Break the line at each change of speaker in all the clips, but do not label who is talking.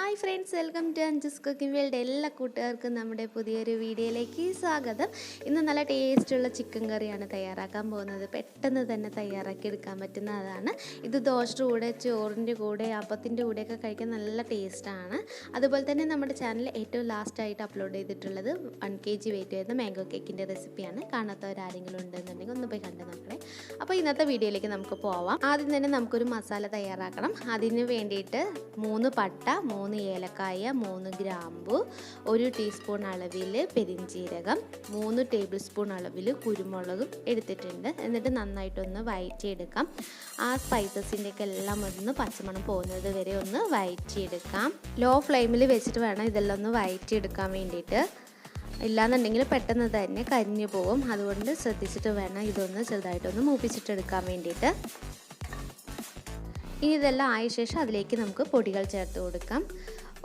Hi friends, welcome to Anju's cooking world. എല്ലാ കൂട്ടുകാർക്കും നമ്മുടെ പുതിയൊരു വീഡിയോയിലേക്ക് സ്വാഗതം. ഇന്ന് നല്ല ടേസ്റ്റുള്ള ചിക്കൻ കറിയാണ് തയ്യാറാക്കാൻ പോകുന്നത്. പെട്ടെന്ന് തന്നെ തയ്യാറാക്കി എടുക്കാൻ പറ്റുന്നതാണ്. ഇത് ദോശയുടെ കൂടെ, ചോറിൻ്റെ കൂടെ, അപ്പത്തിൻ്റെ കൂടെയൊക്കെ കഴിക്കാൻ നല്ല ടേസ്റ്റാണ്. അതുപോലെ തന്നെ നമ്മുടെ ചാനൽ ഏറ്റവും ലാസ്റ്റായിട്ട് അപ്ലോഡ് ചെയ്തിട്ടുള്ളത് 1 kg വെയിറ്റ് വരുന്ന മാംഗോ കേക്കിൻ്റെ റെസിപ്പിയാണ്. കാണാത്തവരാരെങ്കിലും ഉണ്ടെന്നുണ്ടെങ്കിൽ ഒന്ന് പോയി കണ്ടു നോക്കണേ. അപ്പോൾ ഇന്നത്തെ വീഡിയോയിലേക്ക് നമുക്ക് പോവാം. ആദ്യം തന്നെ നമുക്കൊരു മസാല തയ്യാറാക്കണം. അതിന് വേണ്ടിയിട്ട് 3 പട്ട, 3 ഏലക്കായ, 3 ഗ്രാമ്പു, 1 ടീസ്പൂൺ അളവിൽ പെരിഞ്ചീരകം, 3 ടേബിൾ സ്പൂൺ അളവിൽ കുരുമുളകും എടുത്തിട്ടുണ്ട്. എന്നിട്ട് നന്നായിട്ടൊന്ന് വഴറ്റിയെടുക്കാം. ആ സ്പൈസസിൻ്റെയൊക്കെ എല്ലാം ഒന്ന് പച്ചമണം പോകുന്നത് വരെ ഒന്ന് വഴറ്റിയെടുക്കാം. ലോ ഫ്ലെയിമിൽ വെച്ചിട്ട് വേണം ഇതെല്ലാം ഒന്ന് വഴറ്റിയെടുക്കാൻ വേണ്ടിയിട്ട്. ഇല്ലാന്നുണ്ടെങ്കിൽ പെട്ടെന്ന് തന്നെ കരിഞ്ഞു പോകും. അതുകൊണ്ട് ശ്രദ്ധിച്ചിട്ട് വേണം ഇതൊന്ന് ചെറുതായിട്ടൊന്ന് മൂപ്പിച്ചിട്ടെടുക്കാൻ വേണ്ടിയിട്ട്. ഇനി ഇതെല്ലാം ആയ ശേഷം അതിലേക്ക് നമുക്ക് പൊടികൾ ചേർത്ത് കൊടുക്കാം.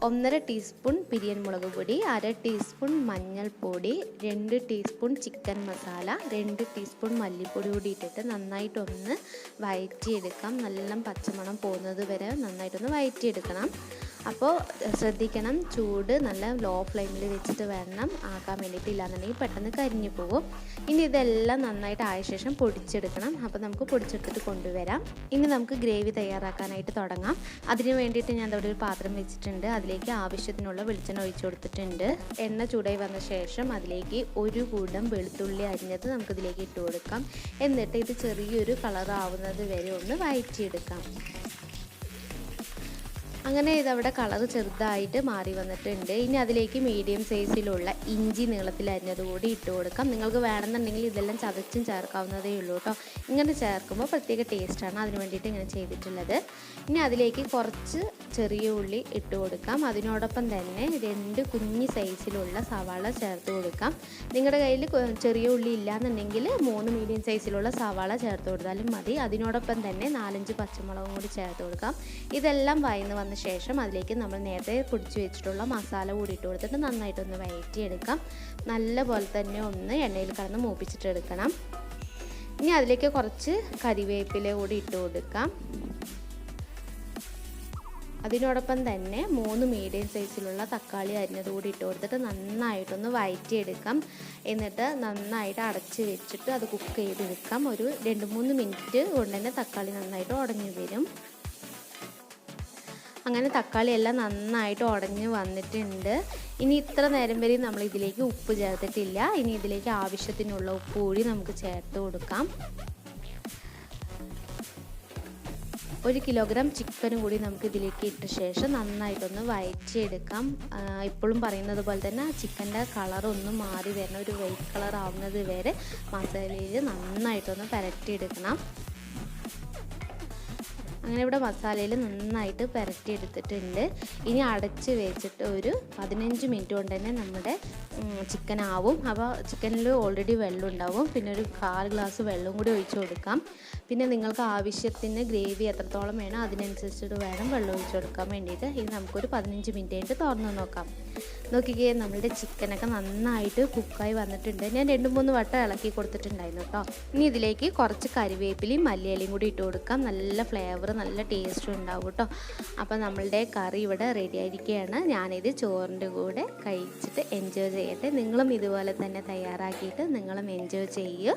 1.5 ടീസ്പൂൺ പിരിയൻ മുളക് പൊടി, 1/2 ടീസ്പൂൺ മഞ്ഞൾപ്പൊടി, 2 ടീസ്പൂൺ ചിക്കൻ മസാല, 2 ടീസ്പൂൺ മല്ലിപ്പൊടി കൂടി ഇട്ടിട്ട് നന്നായിട്ടൊന്ന് വഴറ്റിയെടുക്കാം. നല്ല പച്ചമണം പോകുന്നത് വരെ നന്നായിട്ടൊന്ന് വഴറ്റിയെടുക്കണം. അപ്പോൾ ശ്രദ്ധിക്കണം, ചൂട് നല്ല ലോ ഫ്ലെയിമിൽ വെച്ചിട്ട് വേണം ആക്കാൻ വേണ്ടിയിട്ട്. ഇല്ലാന്നുണ്ടെങ്കിൽ പെട്ടെന്ന് കരിഞ്ഞു പോകും. ഇനി ഇതെല്ലാം നന്നായിട്ട് ആയ ശേഷം പൊടിച്ചെടുക്കണം. അപ്പോൾ നമുക്ക് പൊടിച്ചെടുത്തിട്ട് കൊണ്ടുവരാം. ഇനി നമുക്ക് ഗ്രേവി തയ്യാറാക്കാനായിട്ട് തുടങ്ങാം. അതിന് വേണ്ടിയിട്ട് ഞാൻ അവിടെ ഒരു പാത്രം വെച്ചിട്ടുണ്ട്. അതിലേക്ക് ആവശ്യത്തിനുള്ള വെളിച്ചെണ്ണ ഒഴിച്ചു കൊടുത്തിട്ടുണ്ട്. എണ്ണ ചൂടായി വന്ന ശേഷം അതിലേക്ക് 1 കൂടം വെളുത്തുള്ളി അരിഞ്ഞത് നമുക്കിതിലേക്ക് ഇട്ട് കൊടുക്കാം. എന്നിട്ട് ഇത് ചെറിയൊരു കളർ ആവുന്നത് വരെ ഒന്ന് വഴറ്റിയെടുക്കാം. അങ്ങനെ ഇതവിടെ കളർ ചെറുതായിട്ട് മാറി വന്നിട്ടുണ്ട്. ഇനി അതിലേക്ക് മീഡിയം സൈസിലുള്ള ഇഞ്ചി നീളത്തിൽ അരിഞ്ഞത് കൂടി ഇട്ട് കൊടുക്കാം. നിങ്ങൾക്ക് വേണമെന്നുണ്ടെങ്കിൽ ഇതെല്ലാം ചതച്ചും ചേർക്കാവുന്നതേ ഉള്ളൂ കേട്ടോ. ഇങ്ങനെ ചേർക്കുമ്പോൾ പ്രത്യേക ടേസ്റ്റാണ്, അതിന് വേണ്ടിയിട്ട് ഇങ്ങനെ ചെയ്തിട്ടുള്ളത്. ഇനി അതിലേക്ക് കുറച്ച് ചെറിയ ഉള്ളി ഇട്ട് കൊടുക്കാം. അതിനോടൊപ്പം തന്നെ 2 കുഞ്ഞ് സൈസിലുള്ള സവാള ചേർത്ത് കൊടുക്കാം. നിങ്ങളുടെ കയ്യിൽ ചെറിയ ഉള്ളി ഇല്ലയെന്നുണ്ടെങ്കിൽ 3 മീഡിയം സൈസിലുള്ള സവാള ചേർത്ത് കൊടുത്താലും മതി. അതിനോടൊപ്പം തന്നെ 4-5 പച്ചമുളകും കൂടി ചേർത്ത് കൊടുക്കാം. ഇതെല്ലാം വഴന്ന് വന്ന ശേഷം അതിലേക്ക് നമ്മൾ നേരത്തെ പൊടിച്ച് വെച്ചിട്ടുള്ള മസാല കൂടി ഇട്ട് കൊടുത്തിട്ട് നന്നായിട്ടൊന്ന് വഴറ്റിയെടുക്കാം. നല്ല പോലെ തന്നെ ഒന്ന് എണ്ണയിൽ കടന്ന് മൂപ്പിച്ചിട്ടെടുക്കണം. ഇനി അതിലേക്ക് കുറച്ച് കരിവേപ്പില കൂടി ഇട്ട് കൊടുക്കാം. അതിനോടൊപ്പം തന്നെ 3 മീഡിയം സൈസിലുള്ള തക്കാളി അരിഞ്ഞത് കൂടി ഇട്ട് കൊടുത്തിട്ട് നന്നായിട്ടൊന്ന് വഴറ്റിയെടുക്കാം. എന്നിട്ട് നന്നായിട്ട് അടച്ച് വെച്ചിട്ട് അത് കുക്ക് ചെയ്തെടുക്കാം. ഒരു 2-3 മിനിറ്റ് കൊണ്ട് തന്നെ തക്കാളി നന്നായിട്ട് ഉടഞ്ഞു വരും. അങ്ങനെ തക്കാളി എല്ലാം നന്നായിട്ട് ഉടഞ്ഞ് വന്നിട്ടുണ്ട്. ഇനി ഇത്ര നേരം വരെ നമ്മൾ ഇതിലേക്ക് ഉപ്പ് ചേർത്തിട്ടില്ല. ഇനി ഇതിലേക്ക് ആവശ്യത്തിനുള്ള ഉപ്പ് കൂടി നമുക്ക് ചേർത്ത് കൊടുക്കാം. 1 കിലോഗ്രാം ചിക്കനും കൂടി നമുക്ക് ഇതിലേക്ക് ഇട്ട ശേഷം നന്നായിട്ടൊന്ന് വഴറ്റിയെടുക്കാം. ഇപ്പോഴും പറയുന്നത് പോലെ തന്നെ ചിക്കൻ്റെ കളറൊന്ന് മാറി വരണം. ഒരു വൈറ്റ് കളർ ആവുന്നത് വരെ മസാലയിൽ നന്നായിട്ടൊന്ന് പുരട്ടിയെടുക്കണം. അങ്ങനെ ഇവിടെ മസാലയിൽ നന്നായിട്ട് പുരട്ടിയെടുത്തിട്ടുണ്ട്. ഇനി അടച്ച് വെച്ചിട്ട് ഒരു 15 മിനിറ്റ് കൊണ്ട് തന്നെ നമ്മുടെ ചിക്കൻ ആവും. അപ്പോൾ ചിക്കനിൽ ഓൾറെഡി വെള്ളം ഉണ്ടാവും. പിന്നെ ഒരു 1/4 ഗ്ലാസ് വെള്ളം കൂടി ഒഴിച്ച് കൊടുക്കാം. പിന്നെ നിങ്ങൾക്ക് ആവശ്യത്തിന് ഗ്രേവി എത്രത്തോളം വേണം അതിനനുസരിച്ചിട്ട് വേണം വെള്ളം ഒഴിച്ച് കൊടുക്കാൻ വേണ്ടിയിട്ട്. ഇനി നമുക്കൊരു 15 മിനിറ്റ് കഴിഞ്ഞിട്ട് തുറന്ന് നോക്കാം. നോക്കിക്കേ, നമ്മുടെ ചിക്കനൊക്കെ നന്നായിട്ട് കുക്കായി വന്നിട്ടുണ്ട്. ഞാൻ 2-3 വട്ടം ഇളക്കി കൊടുത്തിട്ടുണ്ടായിരുന്നു കേട്ടോ. ഇനി ഇതിലേക്ക് കുറച്ച് കരിവേപ്പിലയും മല്ലിയിലയും കൂടി ഇട്ട് കൊടുക്കാം. നല്ല ഫ്ലേവർ, നല്ല ടേസ്റ്റും ഉണ്ടാവും കേട്ടോ. അപ്പോൾ നമ്മളുടെ കറി ഇവിടെ റെഡി ആയിരിക്കുകയാണ്. ഞാനിത് ചോറിൻ്റെ കൂടെ കഴിച്ചിട്ട് എൻജോയ് ചെയ്യട്ടെ. നിങ്ങളും ഇതുപോലെ തന്നെ തയ്യാറാക്കിയിട്ട് നിങ്ങളും എൻജോയ് ചെയ്യുക.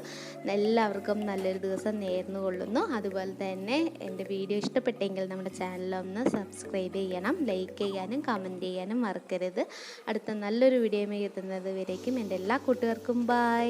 എല്ലാവർക്കും നല്ലൊരു ദിവസം നേർന്നു കൊള്ളുന്നു. അതുപോലെ തന്നെ എൻ്റെ വീഡിയോ ഇഷ്ടപ്പെട്ടെങ്കിൽ നമ്മുടെ ചാനലൊന്ന് സബ്സ്ക്രൈബ് ചെയ്യണം, ലൈക്ക് ചെയ്യാനും കമൻറ്റ് ചെയ്യാനും മറക്കരുത്. അടുത്ത നല്ലൊരു വീഡിയോയുമായി എത്തുന്നത് വരേക്കും എൻ്റെ എല്ലാ കൂട്ടുകാർക്കും ബൈ.